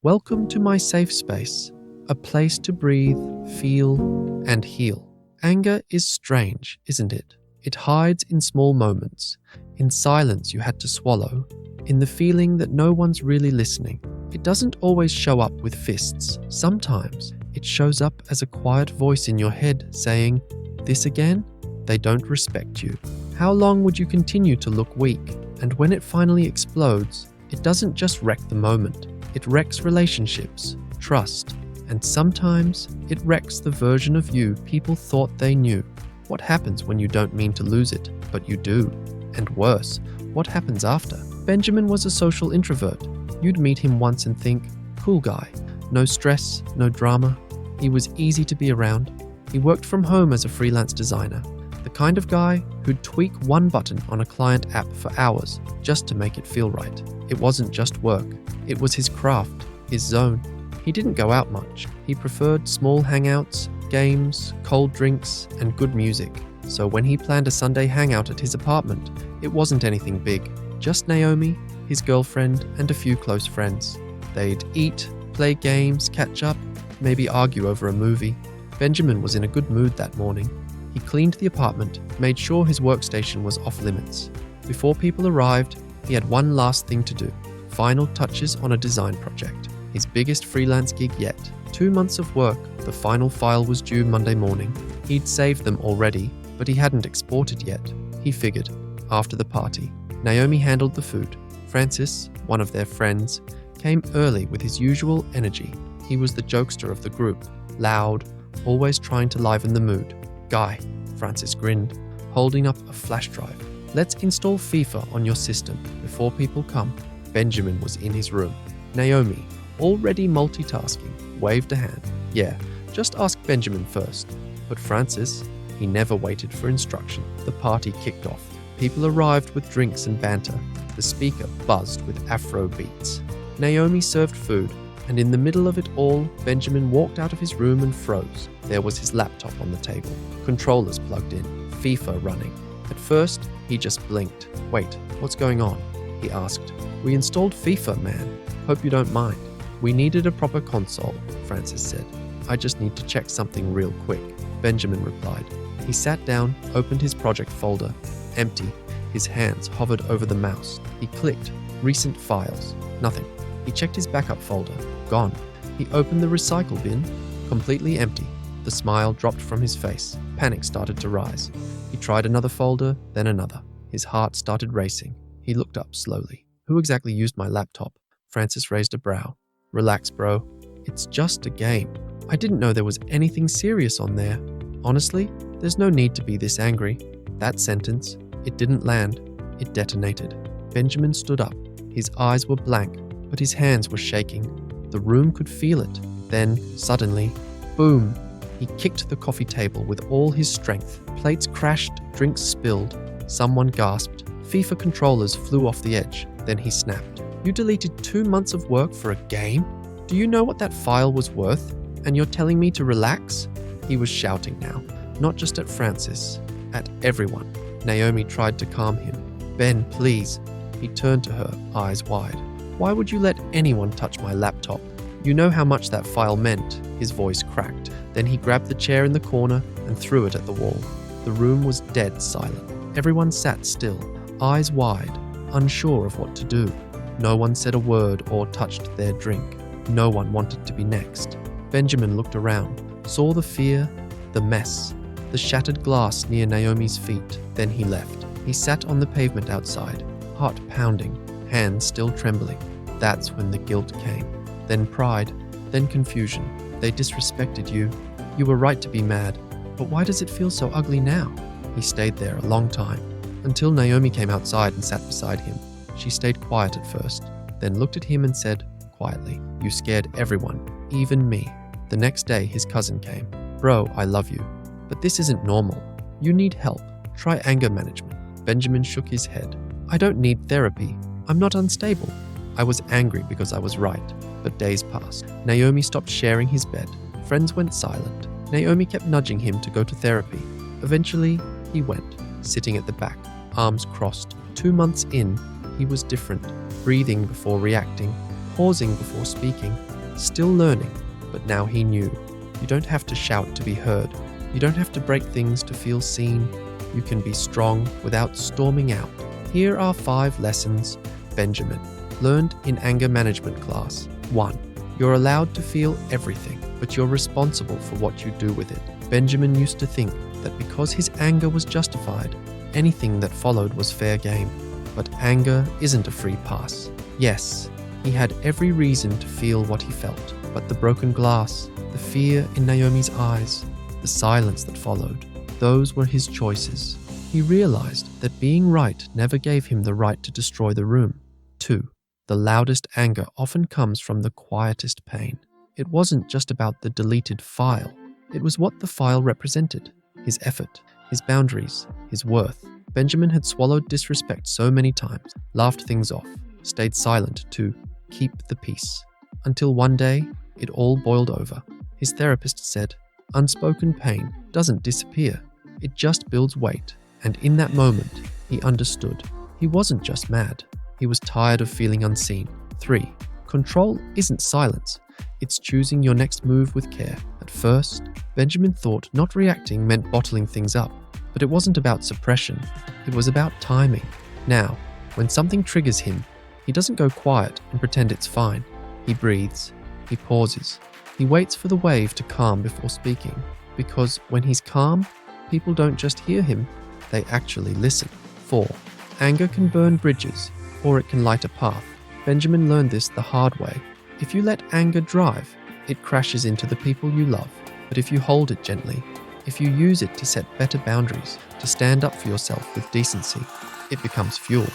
Welcome to my safe space, a place to breathe, feel, and heal. Anger is strange, isn't it? It hides in small moments, in silence you had to swallow, in the feeling that no one's really listening. It doesn't always show up with fists. Sometimes it shows up as a quiet voice in your head saying, "This again? They don't respect you." How long would you continue to look weak? And when it finally explodes, it doesn't just wreck the moment. It wrecks relationships, trust, and sometimes it wrecks the version of you people thought they knew. What happens when you don't mean to lose it, but you do? And worse, what happens after? Benjamin was a social introvert. You'd meet him once and think, cool guy. No stress, no drama. He was easy to be around. He worked from home as a freelance designer. The kind of guy who'd tweak one button on a client app for hours just to make it feel right. It wasn't just work. It was his craft, his zone. He didn't go out much. He preferred small hangouts, games, cold drinks, and good music. So when he planned a Sunday hangout at his apartment, it wasn't anything big. Just Naomi, his girlfriend, and a few close friends. They'd eat, play games, catch up, maybe argue over a movie. Benjamin was in a good mood that morning. He cleaned the apartment, made sure his workstation was off limits. Before people arrived, he had one last thing to do. Final touches on a design project. His biggest freelance gig yet. 2 months of work, the final file was due Monday morning. He'd saved them already, but he hadn't exported yet. He figured, after the party. Naomi handled the food. Francis, one of their friends, came early with his usual energy. He was the jokester of the group, loud, always trying to liven the mood. Guy, Francis grinned, holding up a flash drive. Let's install FIFA on your system before people come. Benjamin was in his room. Naomi, already multitasking, waved a hand. Yeah, just ask Benjamin first. But Francis, he never waited for instruction. The party kicked off. People arrived with drinks and banter. The speaker buzzed with Afro beats. Naomi served food, and in the middle of it all, Benjamin walked out of his room and froze. There was his laptop on the table, controllers plugged in, FIFA running. At first, he just blinked. Wait, what's going on? He asked. We installed FIFA, man. Hope you don't mind. We needed a proper console, Francis said. I just need to check something real quick, Benjamin replied. He sat down, opened his project folder. Empty. His hands hovered over the mouse. He clicked. Recent files. Nothing. He checked his backup folder. Gone. He opened the recycle bin. Completely empty. The smile dropped from his face. Panic started to rise. He tried another folder, then another. His heart started racing. He looked up slowly. Who exactly used my laptop? Francis raised a brow. Relax, bro. It's just a game. I didn't know there was anything serious on there. Honestly, there's no need to be this angry. That sentence, it didn't land. It detonated. Benjamin stood up. His eyes were blank, but his hands were shaking. The room could feel it. Then, suddenly, boom! He kicked the coffee table with all his strength. Plates crashed, drinks spilled. Someone gasped. FIFA controllers flew off the edge. Then he snapped. You deleted 2 months of work for a game? Do you know what that file was worth? And you're telling me to relax? He was shouting now, not just at Francis, at everyone. Naomi tried to calm him. Ben, please. He turned to her, eyes wide. Why would you let anyone touch my laptop? You know how much that file meant. His voice cracked. Then he grabbed the chair in the corner and threw it at the wall. The room was dead silent. Everyone sat still, eyes wide, unsure of what to do. No one said a word or touched their drink. No one wanted to be next. Benjamin looked around, saw the fear, the mess, the shattered glass near Naomi's feet. Then he left. He sat on the pavement outside, heart pounding, hands still trembling. That's when the guilt came. Then pride, then confusion. They disrespected you. You were right to be mad. But why does it feel so ugly now? He stayed there a long time, until Naomi came outside and sat beside him. She stayed quiet at first, then looked at him and said, quietly, "You scared everyone, even me." The next day, his cousin came. "Bro, I love you, but this isn't normal. You need help. Try anger management." Benjamin shook his head. "I don't need therapy. I'm not unstable." I was angry because I was right, but days passed. Naomi stopped sharing his bed. Friends went silent. Naomi kept nudging him to go to therapy. Eventually, he went, sitting at the back, arms crossed. 2 months in, he was different, breathing before reacting, pausing before speaking. still learning, but now he knew. You don't have to shout to be heard. You don't have to break things to feel seen. You can be strong without storming out. Here are 5 lessons Benjamin learned in anger management class. 1. You're allowed to feel everything, but you're responsible for what you do with it. Benjamin used to think that because his anger was justified, anything that followed was fair game. But anger isn't a free pass. Yes, he had every reason to feel what he felt, but the broken glass, the fear in Naomi's eyes, the silence that followed, those were his choices. He realized that being right never gave him the right to destroy the room. 2. The loudest anger often comes from the quietest pain. It wasn't just about the deleted file. It was what the file represented. His effort, his boundaries, his worth. Benjamin had swallowed disrespect so many times, laughed things off, stayed silent to keep the peace. Until one day, it all boiled over. His therapist said, unspoken pain doesn't disappear. It just builds weight. And in that moment, he understood. He wasn't just mad. He was tired of feeling unseen. 3. Control isn't silence. It's choosing your next move with care. At first, Benjamin thought not reacting meant bottling things up. But it wasn't about suppression. It was about timing. Now, when something triggers him, he doesn't go quiet and pretend it's fine. He breathes. He pauses. He waits for the wave to calm before speaking. Because when he's calm, people don't just hear him, they actually listen. 4. Anger can burn bridges, or it can light a path. Benjamin learned this the hard way. If you let anger drive, it crashes into the people you love. But if you hold it gently, if you use it to set better boundaries, to stand up for yourself with decency, it becomes fuel,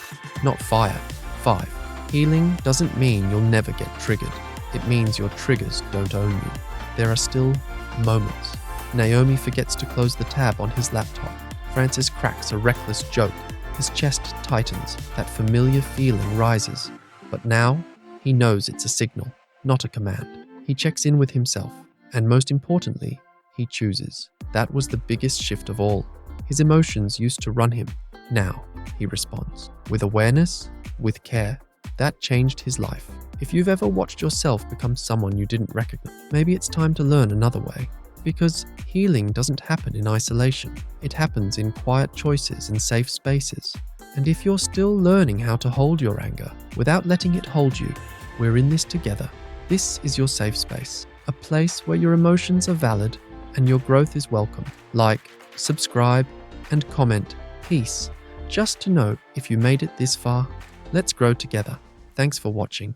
not fire. 5. Healing doesn't mean you'll never get triggered. It means your triggers don't own you. There are still moments. Naomi forgets to close the tab on his laptop. Francis cracks a reckless joke. His chest tightens. That familiar feeling rises. But now, he knows it's a signal, not a command. He checks in with himself. And most importantly, he chooses. That was the biggest shift of all. His emotions used to run him. Now, he responds. With awareness, with care. That changed his life. If you've ever watched yourself become someone you didn't recognize, maybe it's time to learn another way. Because healing doesn't happen in isolation. It happens in quiet choices and safe spaces. And if you're still learning how to hold your anger without letting it hold you, we're in this together. This is your safe space, a place where your emotions are valid and your growth is welcome. Like, subscribe, and comment peace, just to know if you made it this far. Let's grow together. Thanks for watching.